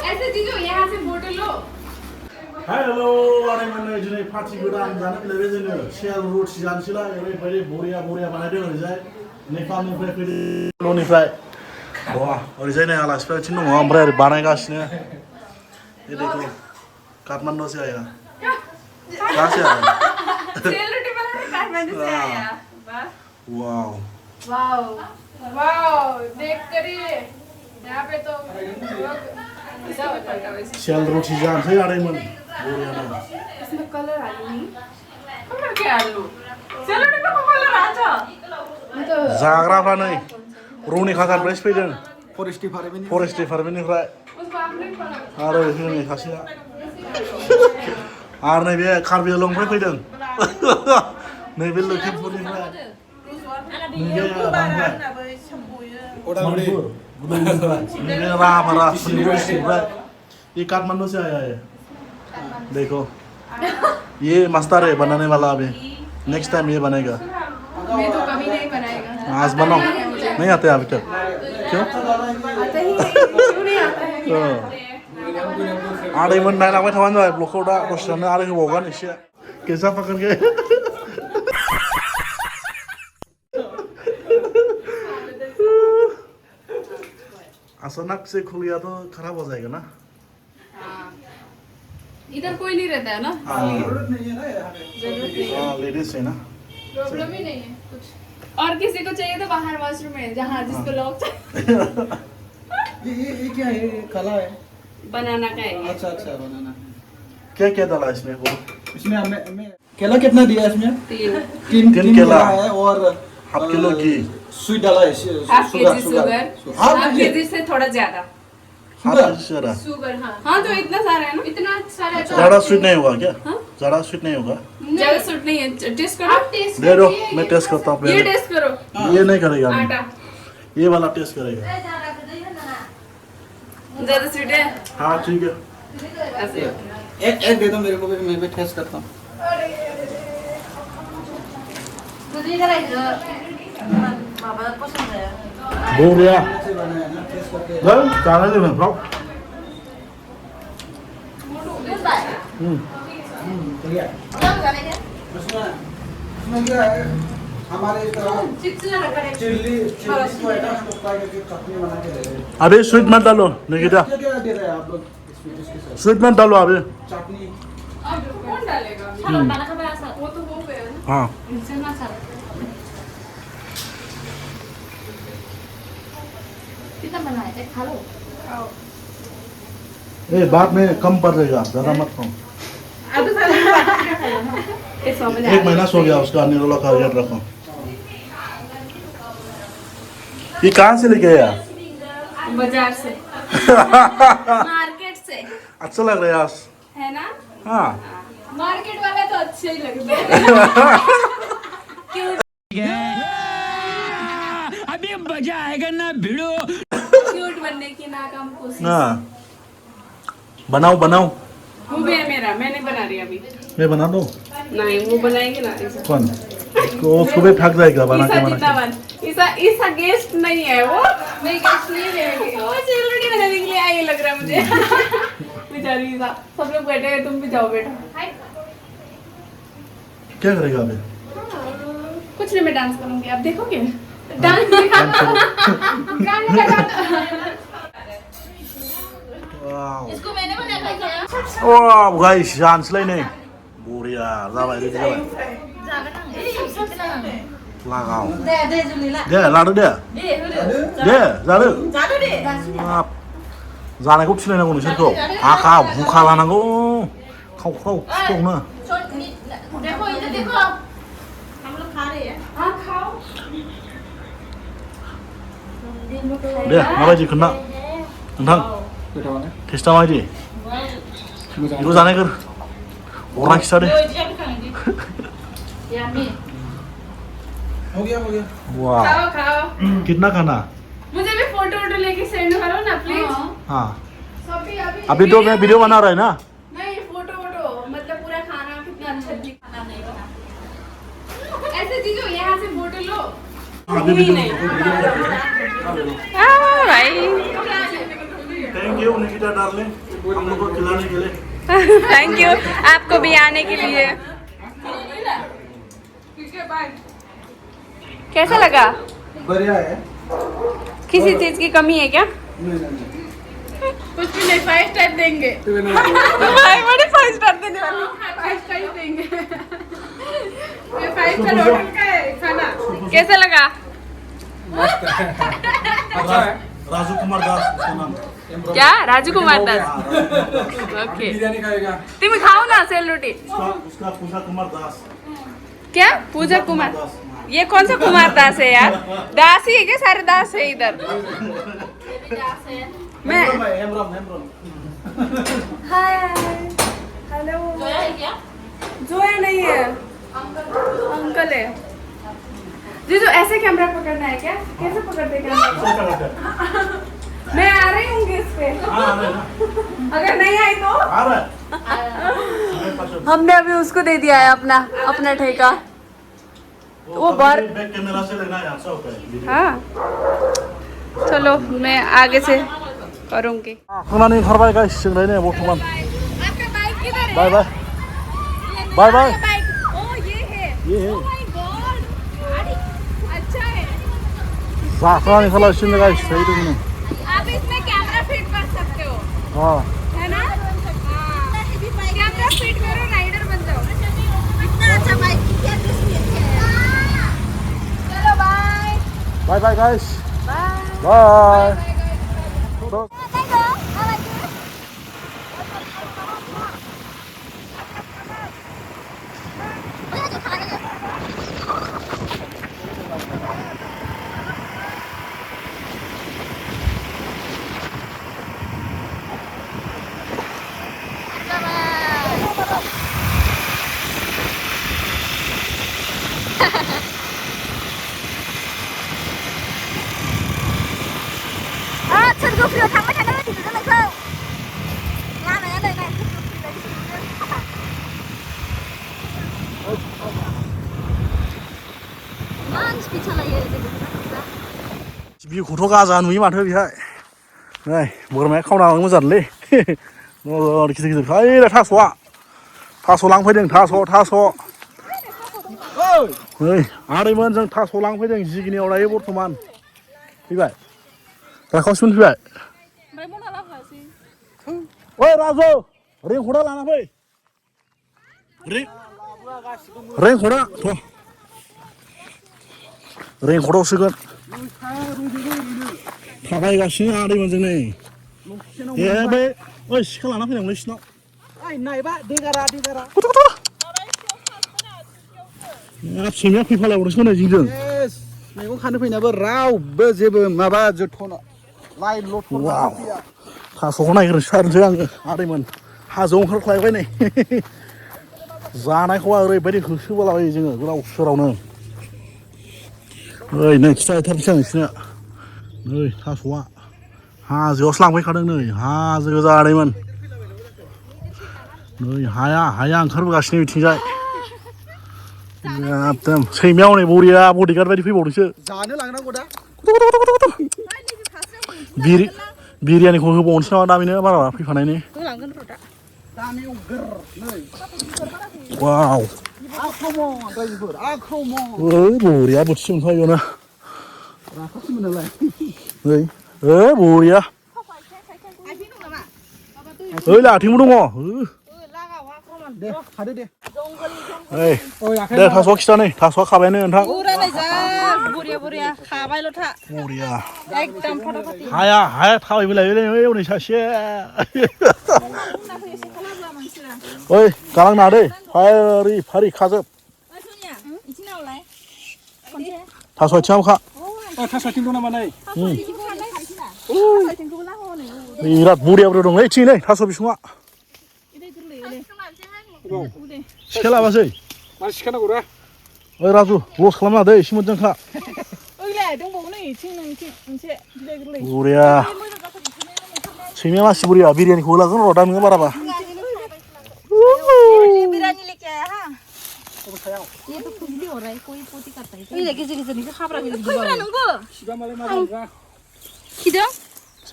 ऐसे चीजों यहाँ से फोटो लो। हेलो आरे मोननो दिनै पार्टि गोदान जानो फैलायबाय जोङो सेल रुटि जानोसैलाय ओरैबायदि बरिया बानायदों ओरैजाय नेपालनिफ्राय फैदों न'निफ्राय वाह ओरैजाय नै आलासिफोर बिथिं दङ ओमफ्राय ओरै बानायगासिनो ये देखो काठमांडू से आया कहाँ से आया सेल रोटी बनाने काठमांडू से आया। वाव वाओ वाओ देख करिए यहाँ पे तो सेल रुटि जानोसै आदैमोन बरियानो इसमें कलर आलू नहीं कलर क्या आलू सेल रोटी में कलर आजा जाग्राफ्रा नै रौनि खाजानिफ्रायसो फैदों फरेस्ट डिपार्टमेन्टनिफ्राय उसको आपने बनाया आरो हनै सासेया आरो नैबे कार्बि आंलंनिफ्राय फैदों नैबे लखिमपुरनिफ्राय नैबे राभारा शोणितपुर डिस्ट्रिक्ट ये काठमांडू से आया है देखो ये मास्टर है बनाने वाला अभी नेक्स्ट टाइम ये बनेगा मैं तो कभी नहीं बनाएगा आज बनाओ नहीं आते अभी तक क्यों आता ही क्यों नहीं आता है आदैमोन नायलांबाय थाबानो जाबाय ब्लगखौ दा दसेनो आरो होबावगोन एसे कैसा पकड़ के अचानक से खुल गया तो खराब हो जाएगा ना इधर कोई नहीं रहता है ना हाँ जरूरत नहीं हाँ लेडीज है ना प्रॉब्लम ही नहीं है कुछ और किसी को चाहिए तो बाहर वॉशरूम है जहाँ जिसको लॉक चाहिए ये क्या है काला है बनाना का है अच्छा बनाना क्या क्या डाला इसमें वो इसमें हमें केला कितना दिया इसमें तीन तीन केला है और हाफ किलो घी स्वीट डाला है half KG sugar half half KG से थोड़ा ज्यादा हाफ जरा शुगर हाँ तो इतना सारा है ना इतना सारा तो ज़्यादा स्वीट नहीं होगा क्या हाँ? ज़्यादा स्वीट नहीं होगा ज्यादा सूट नहीं है टेस्ट करो दे दो मैं टेस्ट करता हूँ ये पहले टेस्ट करो ये नहीं करेगा आटा ये वाला टेस्ट करेगा ज्यादा स्वीट है हाँ ठीक है ऐसे एक दे दो मेरे को भी मैं भी टेस्ट करता हूँ बोरिया कैसे बनाया ना टेस्ट करके चल जाने दे ब्रो ठीक है उसमें क्या है हमारे इस तरह चिल्ली टोमेटो करके चटनी बना के दे रहे हैं अभी स्वीट मत डालो निकिता क्या क्या दे रहे हैं आप लोग इसके साथ स्वीट मत डालो अभी चटनी अब कौन डालेगा वो तो हो गया ना हाँ कितना बनाया है खा लो ये बाद में कम पड़ जाएगा ज़्यादा मत खाओ अब तो एक महीना सो गया उसका निरोला का रेट रखो ये कहाँ से लेके आया बाजार से मार्केट से अच्छा लग रहा है आज है ना हाँ मार्केट वाला तो अच्छे ही लगते हैं अभी मजा आएगा ना भिड़ो क्यूट बनने की नाकाम कोशिश हाँ बनाओ बनाओ वो भी है मेरा मैं नहीं बना रही अभी मैं बना दो नहीं वो बनाएंगे ना ऐसा कौन उसको भी थक जाएगा बना ईसा के जितना बन ईसा गेस्ट नहीं है वो नहीं गेस्ट नहीं है वो चिल्लड़ी बनाने के लिए आई लग रहा है मुझे बेचारी ईसा सब लोग बैठे हैं तुम भी जाओ बेटा क्या करेगा अभी कुछ नहीं मैं डांस करूंगी आप देखोगे डांस गाने लगा इसको मैंने बनाया क्या वाह गाइस जानसलै नै बरिया जाबाय रेडि जाबाय लागाव दे लादो दे जादो बाप जानायखौ थिनायनांगौ नोंसोरखौ आखा बुखा लानांगौ खावख्राव खुखावनो देखो इधर देखो हम लोग खा रहे हैं हाँ खाओ दे माबायदि खोन्था नोंथां गोथावानो टेस्टा माबायदि बेखौ जानायगोर अरना खिथादे यम्मी हो गया वाह खाओ खाओ कितना खाना मुझे भी फोटो वोटो लेके सेंड करो ना प्लीज हाँ अभी तो मैं वीडियो बना रहा है ना नहीं फोटो वोटो मतलब पूरा खाना कितना अच्छा खाना नहीं ऐसे चीजों यहाँ से फोटो लो अभी video Bhai you Nikita darling हम लोग को खिलाने के लिए थैंक यू आपको भी आने के लिए। कैसा लगा? बढ़िया है। किसी चीज की कमी है क्या? नहीं कुछ भी नहीं, 5 स्टार देंगे। भाई बड़े 5 स्टार देने वाले। 5 स्टार ही देंगे। ये 5 स्टार होटल का है खाना। कैसा लगा? अच्छा है। राजू कुमार दास उसका नाम। क्या? राजू कुमार दास। ओके बिरयानी खाएगा। तुम खाओ ना सेल रोटी। उसका पूजा कुमार दास। क्या? पूजा कुमार? ये कौन सा कुमार दास है यार? दास ही है क्या? सारे दास है इधर। मैं हेमरम हाय हेलो। जोया है क्या? जोया नहीं है, अंकल है। जीजू ऐसे कैमरा पकड़ना है क्या? कैसे पकड़ते कैमरा? मैं आ रही हूँ इस पे। अगर नहीं आई तो हमने अभी उसको दे दिया है अपना ठेका। वो बाहर कैमरा से लेना है अच्छा होता है। हाँ चलो मैं आगे से करूँगी। खानानै ओंखारबाय गाइस जों दायो बर्थमान आपका बाइक किधर है? बाय बाय बाय बाय बाइक ओ ये है। ये है Oh my God! अच्छा है। जाखानानै ओंखारलासिनो गाइस दायो दङ आप इसमें कैमरा फिट कर सकते हो हाँ है ना? कैमरा फिट करो राइडर बन जाओ। इतना अच्छा बाइक चलो बाय बाय बाय गाइस बाय बाय 천국으로 당근하는 뒤로면서 라면을 내가 मानसिफोर सालायो भिउखौथ' गाजा नुयो माथो बेहाय नै बोरमाया खावना लांनो मोजांलै गिदिर गिदिर ओइ थास' लांफैदों थास' नै आदैमोन जों थास' लांफैदों जिगिनियाव दायो बर्थमान फैबाय राखावसिमोन फैबाय ओइ राजु रेंकर्डआ लाना फै रेंकर्डआ थ' रेंकर्डआव सोगोन थाबायगासिनो आदैमोनजों नै ए बै ओइ सिखा लाना फैनांगौलै सिनाव नायबा देगारा सैमाया फैफालायबावदोंसो नै जोंजों मैगं खानो फैनायाबो रावबो जेबो माबा जोथोन लाइन लथर वाव थास'खौ नायग्रोनोसै आङो आदैमोन हाजोआव ओंखारख्लायबाय नै जानायखौ ओरैबायदि होसोबोलाबायो जोङो गोलाव सोरावनो ओइ नै खिथाहैथारनोसै आं नोंसिनो नै थास'आ हाजोआवसो लांफैखादों नै हाजो गोजा आदैमोन नै हाया ओंखारबोगासिनो बिथिंजाय एकदम सैमाया हनै बरिया बडिगार्ड बायदि फैबावदोंसो जानो लांनांगौ दा बिरियानिखौ होबावनोसै नामा दामिनो बारा फैफानायनि वाव ओइ बरिया बोथिसे मोनखायो बेयावनो नै बरिया ओइ लाथिंबो दङ दे खादो दे दे थास'आ खिथा नै थास'आ खाबायानो नोंथां बरिया खाबायल' था बरिया एकदम फटाफट हाया थाबायबोलायबाय नै हनै सासे ओइ गालां नाङा दै फारि खाजोब थास' आथिङाबो खा थास' आथिं दं नामा नै बिराद बरिया दं नै थिं नै थास' बिसुङा सिखा लाबासै मा सिखा नांगौ रा ओइ राजु लस खालामना दै एसे मोजां खा बरिया सैमाया मासि बरिया बिरियानिखौ लागोन र' दा नोङो बाराबा बिरानी लेके आया हाँ ये तो खुजली हो रहा है कोई पोती करता है ये लेके जगह जगह खाबरा के लिए खबरा नंगो सिबा मालाय मा जागोन खिदों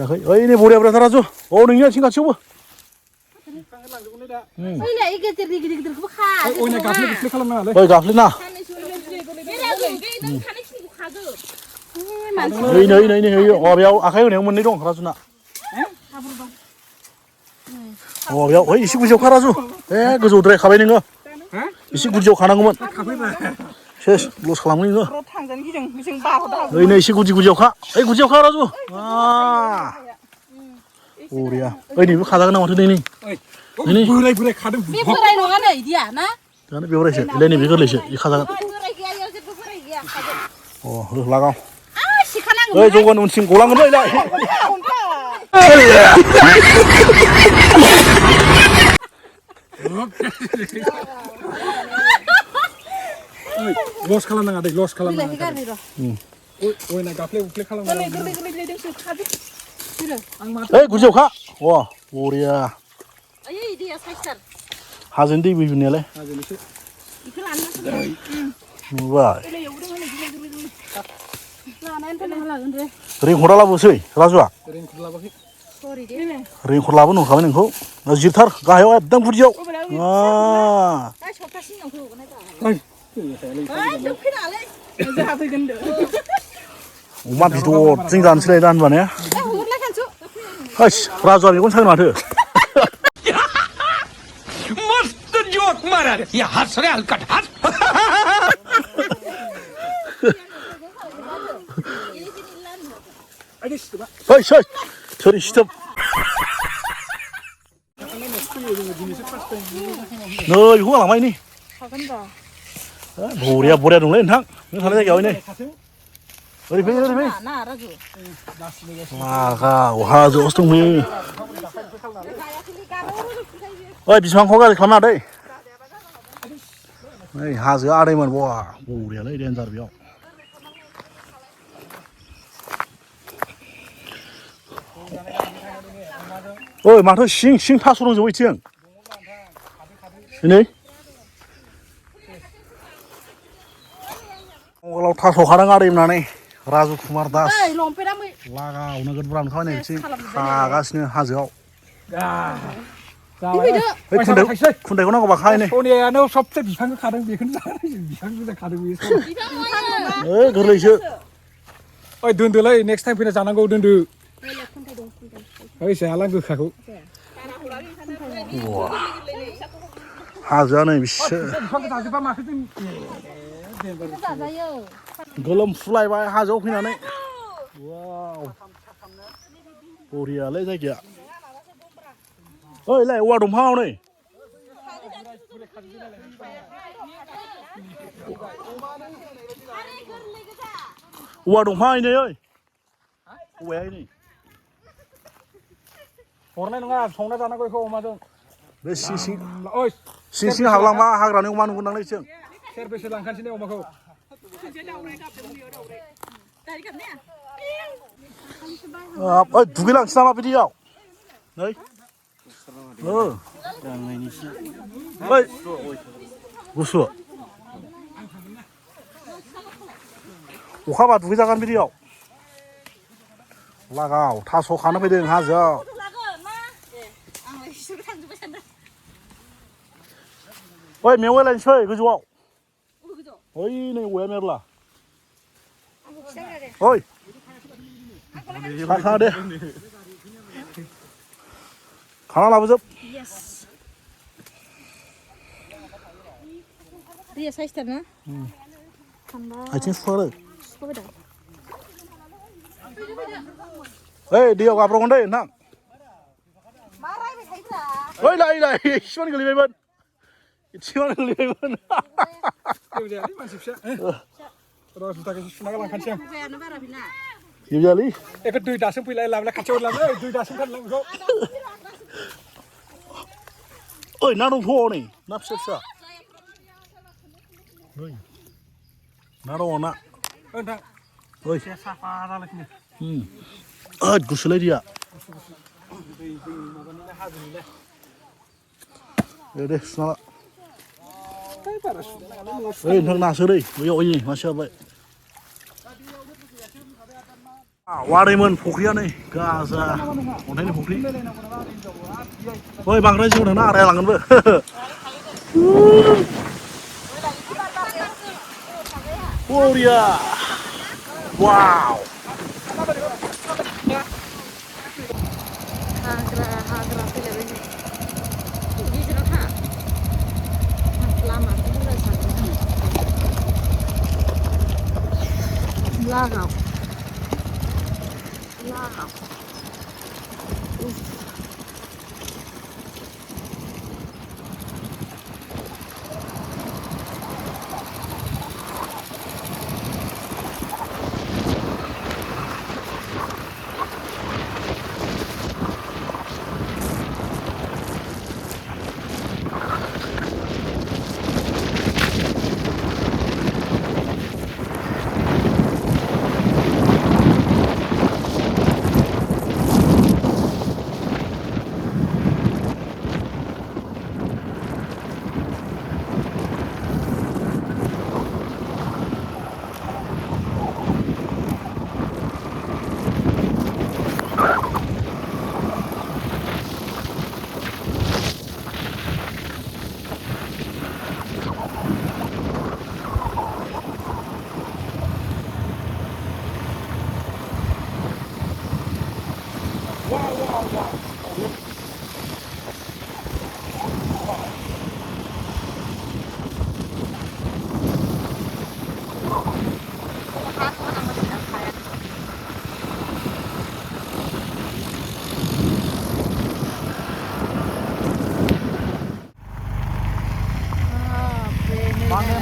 जायाखै ओइ नै बरिया बरिया राजु औ नोंनि आथिं खाथियावबो ओइलाय गेदेर गिदिरखौबो खा ओइना गाफ्ले गुफ्ले खालामनाङालै ओइ गाफ्लेना नै बेयाव आखाइ होनायाव मोननै दं राजुना बेयाव ओइ एसे गुदियाव खा राजु गोजौद्राय खाबाय नोङो एसे गुदियाव खानांगौमोन सेस लस खालामगोन नोङो थांजानो गिदों जों बार'दा ओइ नै एसे गुदियाव खा ओइ गुदियाव खा राजु बरिया ओइ नैबो खाजागोन ना माथो नै बोराय खादों बे बोराय नङा नै इदिया ना जानो बे बोरायसो नैबे गोरलैसो इ खाजागोन बोराय गैया इयाव जेबो बोराय गैया लागाव सिखानांगौ ओइ जौगान उनथिं गलांगोन ओइ लस खालामनाङा दै लस खालामनाङा ओइना गाफ्ले गुफ्ले खालामनाङा ओइ गुदियाव खा बरिया ओइ दैया साइसथार हाजोनि दै बोहैनायालाय हाजोनिसो इखौ लानो नुबाय लानानै लागोन रे रेंकर्डा लाबोसै राजुआ रेनकट लाबोखै सरि दे रेंकर्ड लाबोनो होखाबाय नोंखौ जिरथार गाहायाव एकदम गुदियाव सप्तासे उनाव होगोन ओइ जोंहा फैगोन अमा बिदरजों जानोसैलाय दा होनबा ने राजुआ मेगन सागोन माथो मस्त जोक मारा रे ये हंस रे हलकट हंस ओइ सोर सिथोब नै बेखौ गालांबाय नै बरिया दंलै नोंथां नों थानाय जायगायाव नै ओरै फै ना राजु लागाव हाजोआवसो दंहैयो ओइ बिफांखौ गाज्रि खालामनाङा दै नै हाजोआ आदैमोन बरियालै देन्जार बेयाव ओइ माथो सिं थास' दंजोबो इथिं नै मंगलाव थास' खादों आदैमोनानै राजु कुमार दास लागाव नोगोद बुरजा मोनखाबाय नै बिथिं खागासिनो हाजोआव खुन्थाइखौ नांगौबा खाहैनो सनियानो सबसे बिफांखौ खादों बेखौनो बिफां बुरजा खादों बेयो ओइ गोरलैसो ओइ दोनदोलै नेक्स्ट टाइम फैना जानांगौ दोनदो ओइ जाला गोखाखौ हाजोआ नै बिसो बिफांखौ जाजोबा माखो जों गोलोमफ्रुलायबाय हाजोआव फैनानै बरियालै जायगाया ओइ औवा दंफाङाव नै औवा दंफां नै ओइ औवाया नै हरनाय नङा संना जानांगौ बेखौ अमाजों बे सिं ओइ हाबलांबा हाग्रानि अमा नुगोनदांलै जों सेरबेसे लांखानोसै ने अमाखौ ओइ दुगैलांसै नामा बिदियाव नै ओइ गुसु अखा हाबा दुगैजागोन बिदियाव लागाव थास' खानो फैदों हाजोआव ओइ मेवाइ लायनोसै गोजौआव ओइ नै औवाया मेरला ओइ खाखा दे खाना लाबोजोब दैया साइसथार ना आथिं सुखारो ओइ दैयाव गाब्रगोन दै नोंथां ओइ लाय इसिबां गोलैबायमोन इसिबां गोलैबायमोन जेबो जायालै मानसि फिसा र' जुथाखौ सुना लांखानोसै आं जेबो जायालै एखौ दै दासोम फैलाय लाबोलाय खाथियाव लाबोलाय दै दासोम खालाम बेखौ ओइ ना दंथ' नै ना फिसा ओइ ना दङ ना नोंथां ओइ साफा जालायखिनि ओद गुसुलै दैया दे सुना ला ओइ नोंथां नासो दै बैयाव ओइ मासे हाबबाय वादैमोन फुख्रिया नै गाजा अन्थाइनि फुख्रि ओइ बांद्राय जिउ थांना आरायलांगोनबो बरिया वाव हाग्रा फैलायबाय गेजेराव था लामाखौ बुंनो सानदों लागाव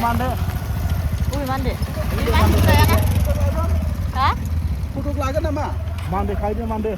Mande. Ui mandi. Ini mandi saya kan? Hah? Foto lagan nama? Mande, kayaknya mande.